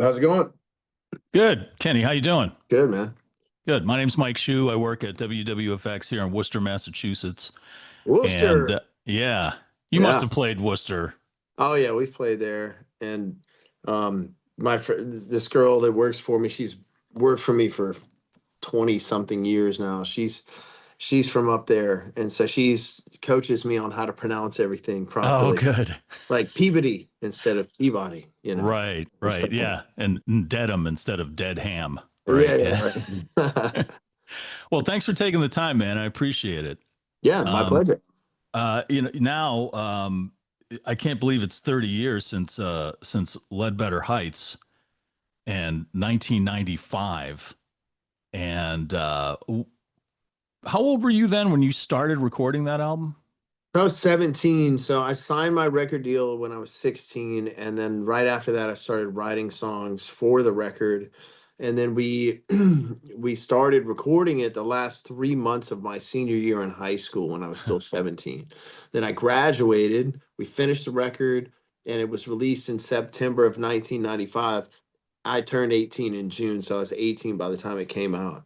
How's it going? Good. Kenny, how you doing? Good, man. Good. My name's Mike Hsu. I work at WWFX here in Worcester, Massachusetts. And Worcester. yeah, you must Yeah. have played Worcester. Oh, yeah. We've played there, and my this girl that works for me, she's worked for me for 20 something years now. She's from up there, and so she's coaches me on how to pronounce everything Oh, properly, good. like Peabody instead of Peabody, Right, and right. stuff like Yeah. And Dedham instead of Dead Ham. that. Yeah, Right. yeah, Yeah. right. Well, thanks for taking the time, man. I appreciate it. Yeah, my Um, pleasure. now I can't believe it's 30 years since Ledbetter Heights and 1995. And how old were you then when you started recording that album? I was 17, so I signed my record deal when I was 16, and then right after that I started writing songs for the record. And then we we started recording it the last 3 months of my senior year in high school when I was still 17. Then I graduated, we finished the record, and it was released in September of 1995. I turned 18 in June, so I was 18 by the time it came out.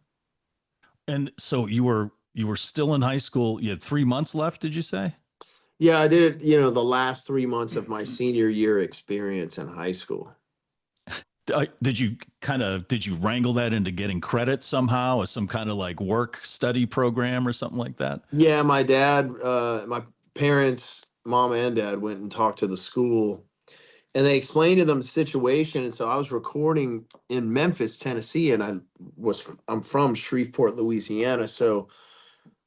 And so you were still in high school. You had 3 months left, did you say? Yeah, I did it, the last 3 months of my senior year experience in high school. Did you wrangle that into getting credit somehow as some kind of like work study program or something like that? Yeah, my parents, mom and dad went and talked to the school, and they explained to them the situation. And so I was recording in Memphis, Tennessee, and I'm from Shreveport, Louisiana. So,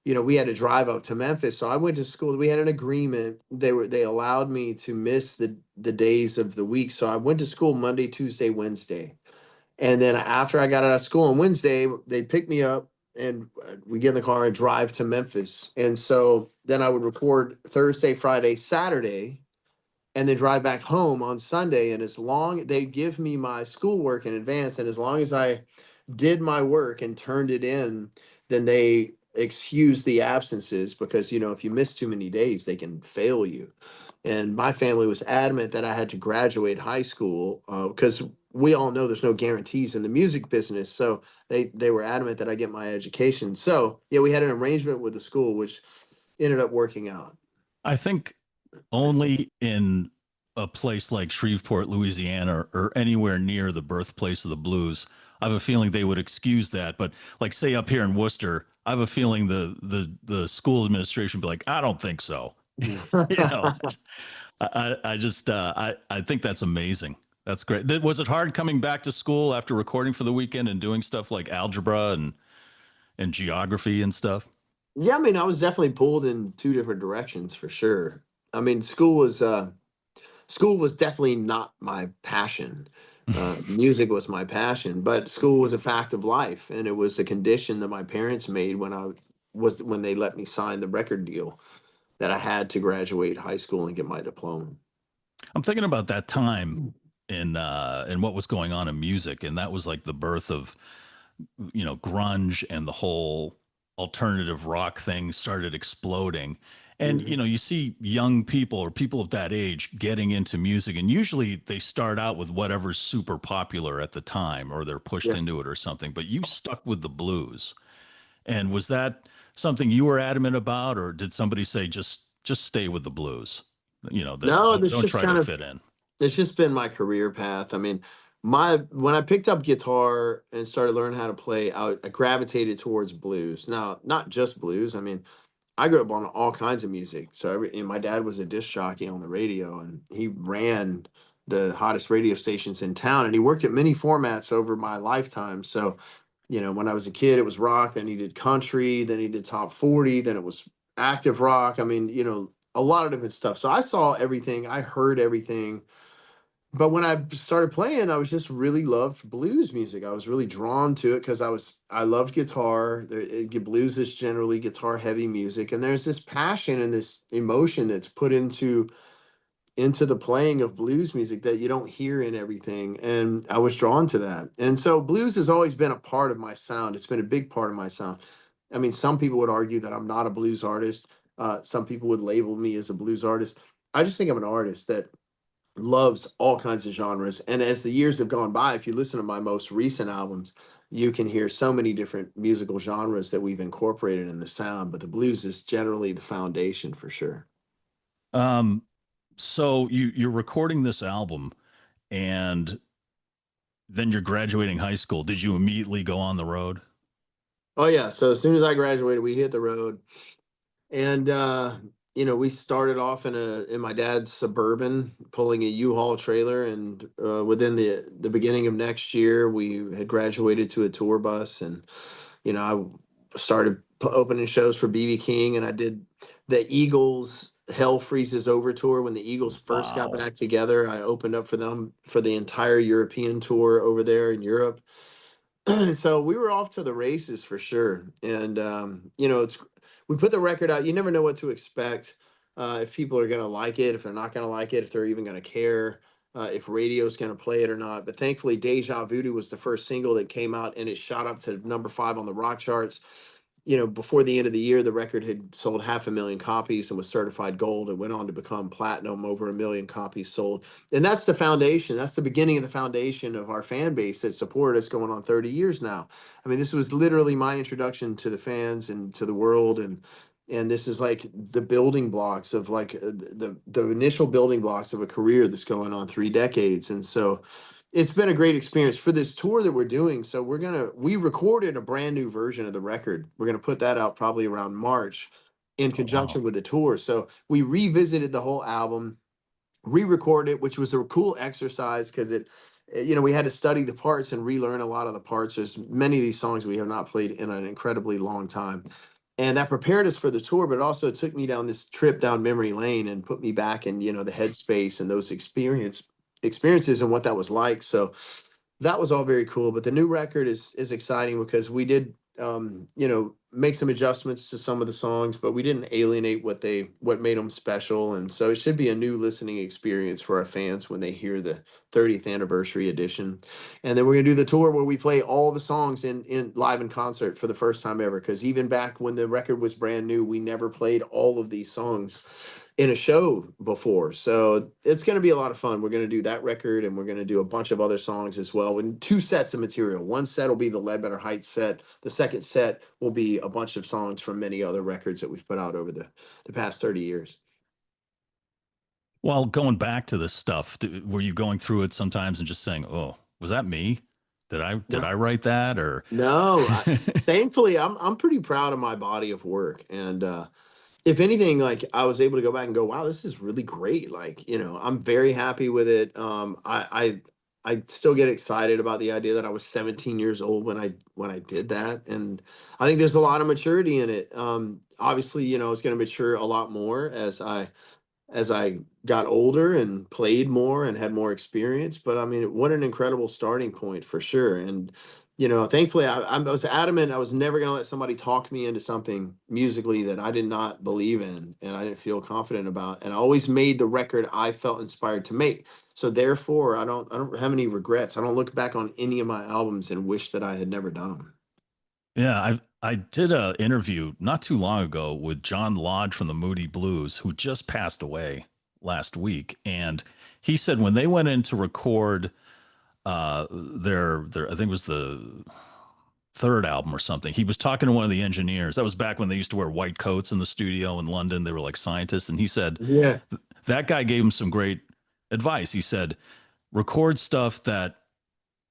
we had to drive up to Memphis. So I went to school. We had an agreement. They allowed me to miss the days of the week. So I went to school Monday, Tuesday, Wednesday. And then after I got out of school on Wednesday, they'd pick me up and we get in the car and drive to Memphis. And so then I would record Thursday, Friday, Saturday, and then drive back home on Sunday. And as long they give me my schoolwork in advance, and as long as I did my work and turned it in, then they excuse the absences because if you miss too many days, they can fail you. And my family was adamant that I had to graduate high school because we all know there's no guarantees in the music business. So they were adamant that I get my education. So yeah, we had an arrangement with the school, which ended up working out. I think only in a place like Shreveport, Louisiana, or anywhere near the birthplace of the blues, I have a feeling they would excuse that. But like, say up here in Worcester, I have a feeling the school administration would be like, I don't think so. you know, I just I think that's amazing. That's great. Was it hard coming back to school after recording for the weekend and doing stuff like algebra and geography and stuff? Yeah, I mean, I was definitely pulled in two different directions for sure. I mean, school was definitely not my passion. Music was my passion, but school was a fact of life, and it was a condition that my parents made when they let me sign the record deal that I had to graduate high school and get my diploma. I'm thinking about that time in what was going on in music, and that was like the birth of grunge and the whole alternative rock thing started exploding. And Mhm. you see young people or people of that age getting into music, and usually they start out with whatever's super popular at the time, or they're pushed Yeah. into it or something. But you stuck with the blues, and was that something you were adamant about, or did somebody say just stay with the blues? That No, don't try to fit in. it's just been my career path. I mean, my when I picked up guitar and started learning how to play, I gravitated towards blues. Now, not just blues. I mean, I grew up on all kinds of music. So and my dad was a disc jockey on the radio, and he ran the hottest radio stations in town, and he worked at many formats over my lifetime. So, when I was a kid, it was rock, then he did country, then he did top 40, then it was active rock. I mean, a lot of different stuff. So I saw everything, I heard everything. But when I started playing, I was just really loved blues music. I was really drawn to it because I loved guitar. Blues is generally guitar heavy music, and there's this passion and this emotion that's put into the playing of blues music that you don't hear in everything. And I was drawn to that. And so blues has always been a part of my sound. It's been a big part of my sound. I mean, some people would argue that I'm not a blues artist. Some people would label me as a blues artist. I just think I'm an artist that loves all kinds of genres. And as the years have gone by, if you listen to my most recent albums, you can hear so many different musical genres that we've incorporated in the sound. But the blues is generally the foundation for sure. Um, so you're recording this album, and then you're graduating high school. Did you immediately go on the road? Oh yeah. So as soon as I graduated, we hit the road. And we started off in my dad's Suburban, pulling a U-Haul trailer, and within the beginning of next year, we had graduated to a tour bus, and I started opening shows for BB King, and I did the Eagles Hell Freezes Over tour when the Eagles first got Wow. back together. I opened up for them for the entire European tour over there in Europe. So we were off to the races for sure. And it's we put the record out. You never know what to expect. If people are going to like it, if they're not going to like it, if they're even going to care, if radio's going to play it or not. But thankfully, Deja Voodoo was the first single that came out, and it shot up to number 5 on the rock charts. Before the end of the year, the record had sold 500,000 copies and was certified gold. It went on to become platinum, over 1 million copies sold. And that's the foundation. That's the beginning of the foundation of our fan base that supported us going on 30 years now. I mean, this was literally my introduction to the fans and to the world. And this is like the building blocks of like the initial building blocks of a career that's going on 3 decades. And so it's been a great experience for this tour that we're doing. So we recorded a brand new version of the record. We're gonna put that out probably around March in Oh, wow. conjunction with the tour. So we revisited the whole album, re-record it, which was a cool exercise because we had to study the parts and relearn a lot of the parts. There's many of these songs we have not played in an incredibly long time. And that prepared us for the tour, but it also took me down this trip down memory lane and put me back in, the headspace and those experiences and what that was like. So that was all very cool. But the new record is exciting because we did make some adjustments to some of the songs, but we didn't alienate what made them special. And so it should be a new listening experience for our fans when they hear the 30th anniversary edition. And then we're gonna do the tour where we play all the songs in live in concert for the first time ever. Because even back when the record was brand new, we never played all of these songs in a show before. So it's going to be a lot of fun. We're going to do that record, and we're going to do a bunch of other songs as well. And 2 sets of material. One set will be the Ledbetter Heights set. The second set will be a bunch of songs from many other records that we've put out over the past 30 years. Well, going back to this stuff, were you going through it sometimes and just saying, "Oh, was that me? Did No, I write that?" Or no. Thankfully, I'm pretty proud of my body of work, and if anything, like I was able to go back and go, wow, this is really great. Like, I'm very happy with it. I still get excited about the idea that I was 17 years old when I did that. And I think there's a lot of maturity in it. Obviously, it's going to mature a lot more as I got older and played more and had more experience. But I mean, what an incredible starting point for sure. And thankfully, I was adamant I was never going to let somebody talk me into something musically that I did not believe in and I didn't feel confident about. And I always made the record I felt inspired to make. So therefore, I don't have any regrets. I don't look back on any of my albums and wish that I had never done them. yeah, I did a interview not too long ago with John Lodge from the Moody Blues, who just passed away last week, and he said when they went in to record their I think it was the third album or something. He was talking to one of the engineers. That was back when they used to wear white coats in the studio in London. They were like scientists. And he said Yeah. that guy gave him some great advice. He said, record stuff that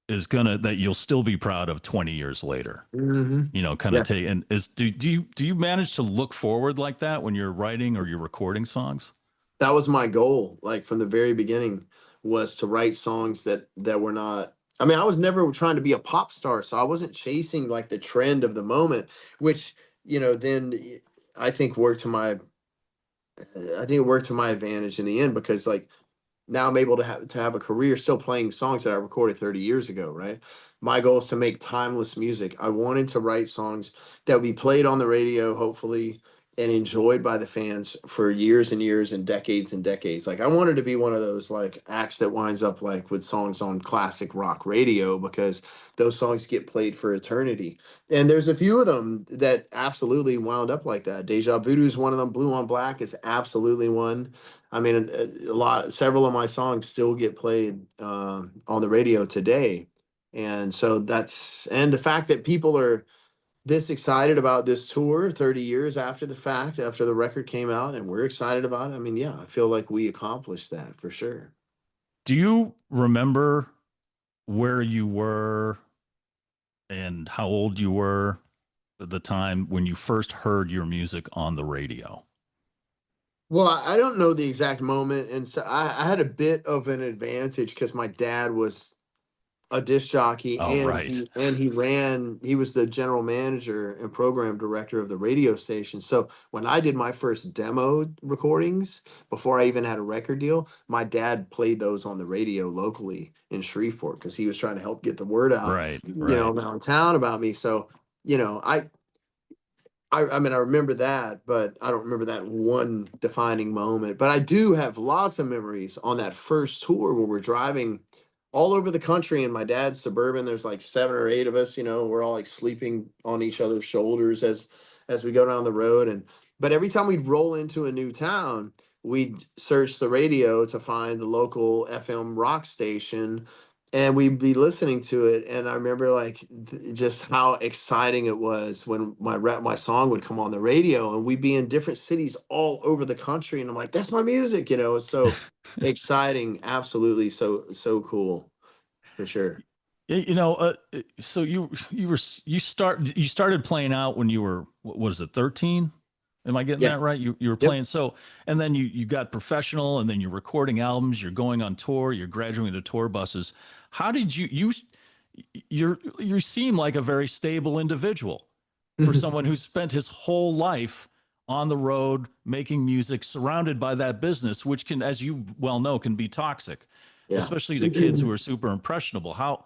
you'll still be proud of 20 years later. Hmm. Kind of take and is do you manage to look forward like that when you're writing or you're recording songs? That was my goal, like from the very beginning, was to write songs that were not. I mean, I was never trying to be a pop star, so I wasn't chasing like the trend of the moment, which then I think worked to my. I think it worked to my advantage in the end because like now I'm able to have a career still playing songs that I recorded 30 years ago, right? My goal is to make timeless music. I wanted to write songs that would be played on the radio, hopefully, and enjoyed by the fans for years and years and decades and decades. Like I wanted to be one of those like acts that winds up like with songs on classic rock radio because those songs get played for eternity. And there's a few of them that absolutely wound up like that. Deja Voodoo is one of them. Blue on Black is absolutely one. I mean, several of my songs still get played on the radio today. And so and the fact that people are this excited about this tour 30 years after the fact, after the record came out, and we're excited about it. I mean, yeah, I feel like we accomplished that for sure. Do you remember where you were and how old you were at the time when you first heard your music on the radio? Well, I don't know the exact moment, and so I had a bit of an advantage because my dad was a disc jockey, Oh, and right. he was the general manager and program director of the radio station. So when I did my first demo recordings before I even had a record deal, my dad played those on the radio locally in Shreveport because he was trying to help get the word out, Right, right. around town about me. So, I mean, I remember that, but I don't remember that one defining moment. But I do have lots of memories on that first tour where we're driving all over the country in my dad's Suburban. There's like 7 or 8 of us, we're all like sleeping on each other's shoulders as we go down the road. But every time we'd roll into a new town, we'd search the radio to find the local FM rock station and we'd be listening to it, and I remember like just how exciting it was when my song would come on the radio, and we'd be in different cities all over the country, and I'm like, "That's my music," It's so exciting, absolutely, so cool for sure. So you started playing out when you were, what is it, 13? Am I getting Yeah. that right? You were Yep. playing, so, and then you got professional, and then you're recording albums, you're going on tour, you're graduating to tour buses. How did you seem like a very stable individual for someone who spent his whole life on the road making music, surrounded by that business, which can, as you well know, can be toxic, Yeah. especially to kids who are super impressionable. How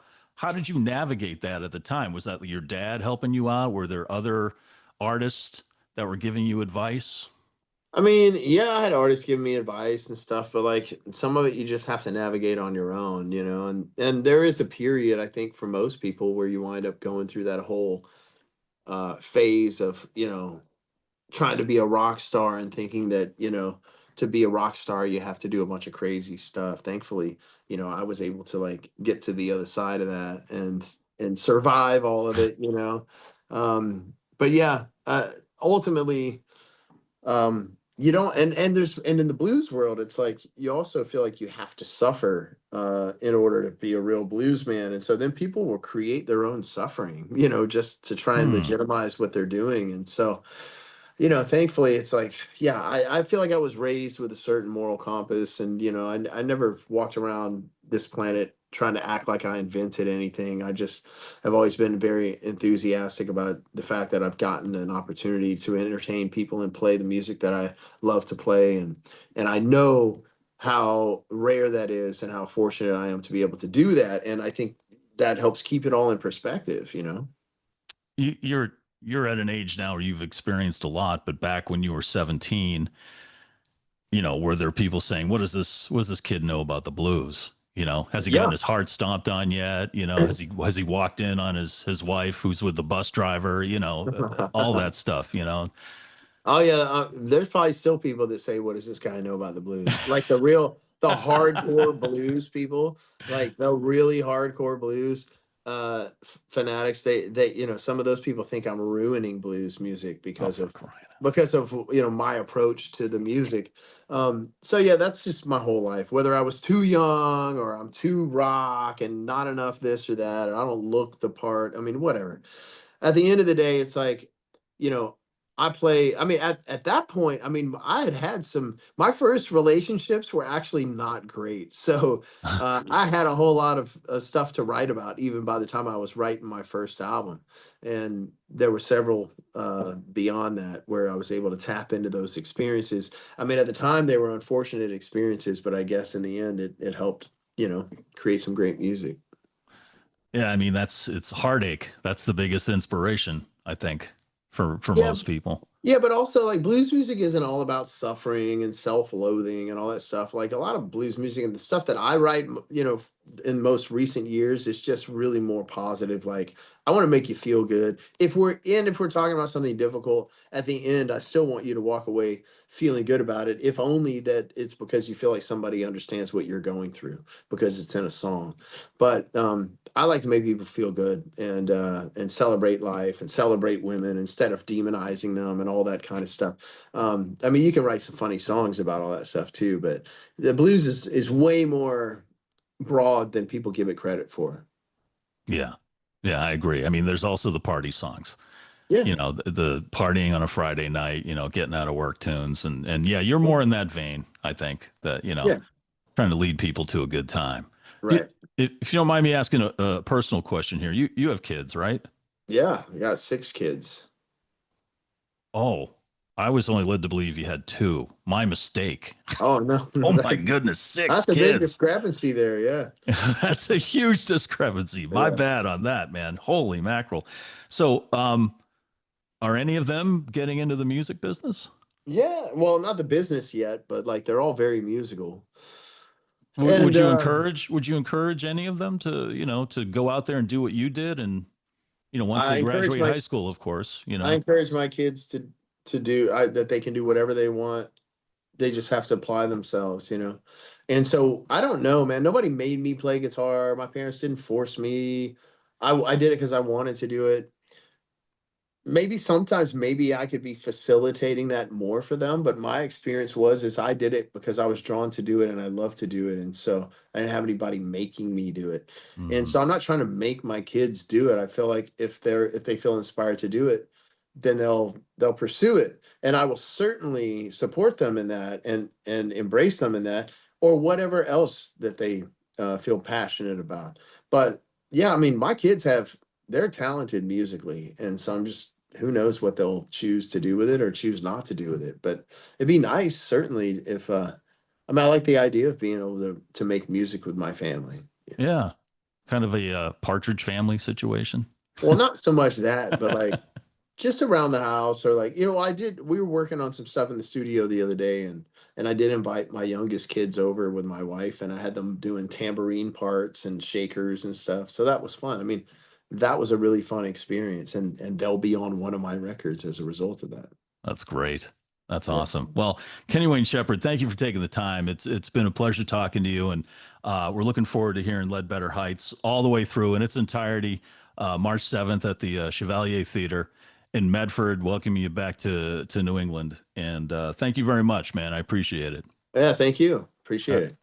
did you navigate that at the time? Was that your dad helping you out? Were there other artists that were giving you advice? I mean, yeah, I had artists giving me advice and stuff, but like some of it you just have to navigate on your own, and there is a period I think for most people where you wind up going through that whole phase of trying to be a rock star and thinking that to be a rock star you have to do a bunch of crazy stuff. Thankfully, I was able to like get to the other side of that and survive all of it. But yeah, ultimately, you don't, and in the blues world it's like you also feel like you have to suffer in order to be a real blues man, and so then people will create their own suffering, just to try and Hmm. legitimize what they're doing. And so thankfully, it's like, yeah, I feel like I was raised with a certain moral compass, and I never walked around this planet trying to act like I invented anything. I just have always been very enthusiastic about the fact that I've gotten an opportunity to entertain people and play the music that I love to play, and I know how rare that is and how fortunate I am to be able to do that, and I think that helps keep it all in perspective. You're at an age now where you've experienced a lot, but back when you were 17, were there people saying, what does this kid know about the blues? Has he gotten Yeah. his heart stomped on yet? Has he walked in on his wife who's with the bus driver? All that stuff, Oh yeah, there's probably still people that say, "What does this guy know about the blues?" Like the hardcore blues people, like the really hardcore blues fanatics. They, some of those people think I'm ruining blues music Oh, because for of crying my approach to the music. So yeah, that's just my whole life. Whether I was too young or I'm too rock and not enough this or that, or I don't look the part. I mean, whatever. At the end of the day, it's like, you know, I mean, at that point, I mean, I had my first relationships were actually not great. So out. I had a whole lot of stuff to write about, even by the time I was writing my first album. And there were several beyond that where I was able to tap into those experiences. I mean, at the time, they were unfortunate experiences, but I guess in the end, it helped, create some great music. Yeah, it's heartache. That's the biggest inspiration, I think, for Yeah, most people. Yeah, but also like blues music isn't all about suffering and self-loathing and all that stuff. Like a lot of blues music and the stuff that I write, in most recent years, is just really more positive. Like I want to make you feel good. If we're talking about something difficult, at the end, I still want you to walk away feeling good about it. If only that it's because you feel like somebody understands what you're going through because it's in a song. But I like to make people feel good and celebrate life and celebrate women instead of demonizing them and all that kind of stuff. I mean, you can write some funny songs about all that stuff too, but the blues is way more broad than people give it credit for. Yeah. Yeah, I agree. I mean, there's also the party songs, Yeah, the partying on a Friday night, getting out of work tunes. And yeah, you're yeah, more in that vein, I think, that, yeah, trying to lead people to a good time. Do right. if you don't mind me asking a personal question here, you have kids, right? Yeah, I got 6 kids. Oh, I was only led to believe you had two. My mistake. Oh no, no, Oh my goodness, six that's a big kids. discrepancy there. Yeah, That's a huge discrepancy. My yeah, bad on that, man. Holy mackerel. So, are any of them getting into the music business? yeah. Well, not the business yet, but like they're all very musical. Would And you encourage any of them to, to go out there and do what you did? And, once I they encourage graduate my high school, of course, I encourage my kids to do that they can do whatever they want. They just have to apply themselves. And so I don't know, man. Nobody made me play guitar. My parents didn't force me. I did it because I wanted to do it. Maybe sometimes maybe I could be facilitating that more for them, but my experience is I did it because I was drawn to do it and I love to do it, and so I didn't have anybody making me do it. And Mhm. so I'm not trying to make my kids do it. I feel like if they feel inspired to do it, then they'll pursue it, and I will certainly support them in that and embrace them in that, or whatever else that they feel passionate about. But yeah, I mean, my kids they're talented musically, and so I'm just who knows what they'll choose to do with it or choose not to do with it. But it'd be nice, certainly, if I mean, I like the idea of being able to make music with my family. Yeah. Kind of a Partridge Family situation. Well, not so much that, but like just around the house, or like, we were working on some stuff in the studio the other day, and I did invite my youngest kids over with my wife, and I had them doing tambourine parts and shakers and stuff. So that was fun. I mean, that was a really fun experience, and they'll be on one of my records as a result of that. That's great. That's Yeah. awesome. Well, Kenny Wayne Shepherd, thank you for taking the time. It's been a pleasure talking to you, and we're looking forward to hearing Ledbetter Heights all the way through in its entirety. March 7th at the Chevalier Theater in Medford. Welcoming you back to New England, and thank you very much, man. I appreciate it. Yeah, thank you. Appreciate Uh, it.